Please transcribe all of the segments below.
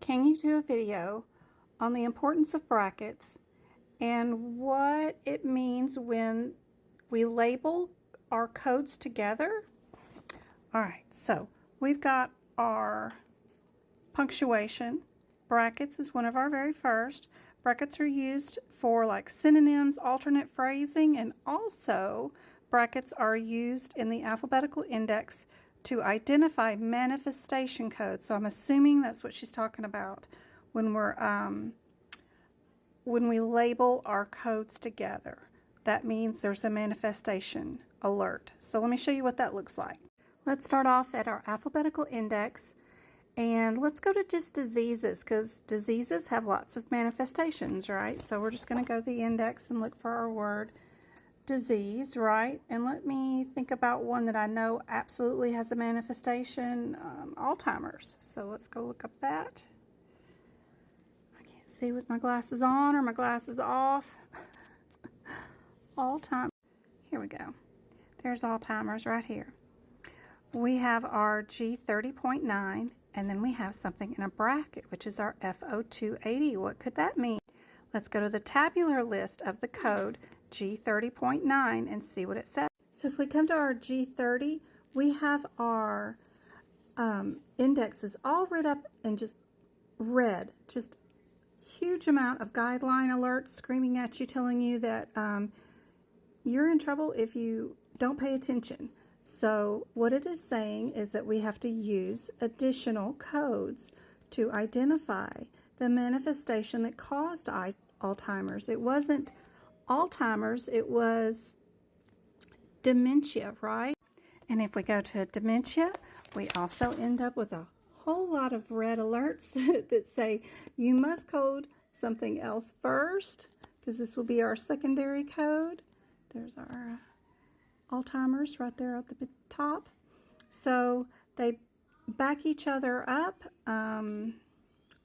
can you do a video on the importance of brackets and what it means when we label our codes together? All right, so we've got our punctuation. Brackets is one of our very first. Brackets are used for like synonyms, alternate phrasing, and also brackets are used in the alphabetical index to identify manifestation codes. So I'm assuming that's what she's talking about when we label our codes together. That means there's a manifestation alert. So let me show you what that looks like. Let's start off at our alphabetical index, and let's go to just diseases, because diseases have lots of manifestations, right? So we're just going to go to the index and look for our word disease, right? And let me think about one that I know absolutely has a manifestation, Alzheimer's. So let's go look up that. I can't see with my glasses on or my glasses off. Alzheimer's. Here we go. There's Alzheimer's right here. We have our G30.9, and then we have something in a bracket, which is our FO280. What could that mean? Let's go to the tabular list of the code G30.9 and see what it says. So if we come to our G30, we have our indexes all writ up in just red, just huge amount of guideline alerts screaming at you, telling you that you're in trouble if you don't pay attention. So what it is saying is that we have to use additional codes to identify the manifestation that caused Alzheimer's. It wasn't Alzheimer's, it was dementia, right? And if we go to dementia, we also end up with a whole lot of red alerts that say you must code something else first, because this will be our secondary code. There's our Alzheimer's right there at the top. So they back each other up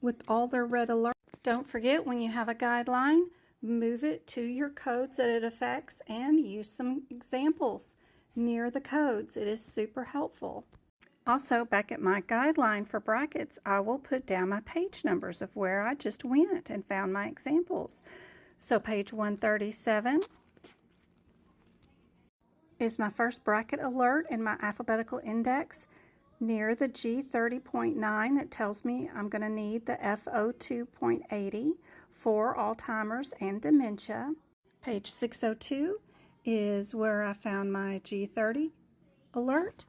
with all their red alerts. Don't forget, when you have a guideline, move it to your codes that it affects and use some examples near the codes. It is super helpful. Also, back at my guideline for brackets, I will put down my page numbers of where I just went and found my examples. So page 137 is my first bracket alert in my alphabetical index near the G30.9 that tells me I'm going to need the FO2.80 for Alzheimer's and dementia. Page 602 is where I found my G30 alert,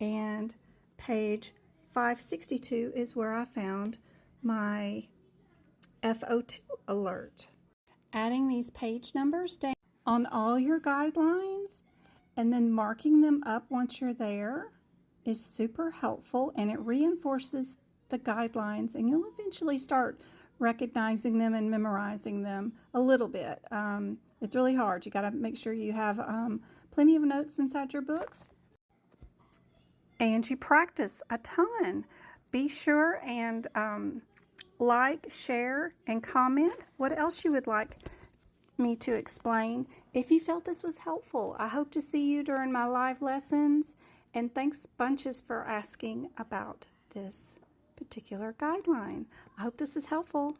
and page 562 is where I found my FO2 alert. Adding these page numbers down on all your guidelines and then marking them up once you're there is super helpful, and it reinforces the guidelines, and you'll eventually start recognizing them and memorizing them a little bit. It's really hard. You got to make sure you have plenty of notes inside your books, and you practice a ton. Be sure and like, share, and comment what else you would like me to explain. If you felt this was helpful, I hope to see you during my live lessons, and thanks bunches for asking about this particular guideline. I hope this is helpful.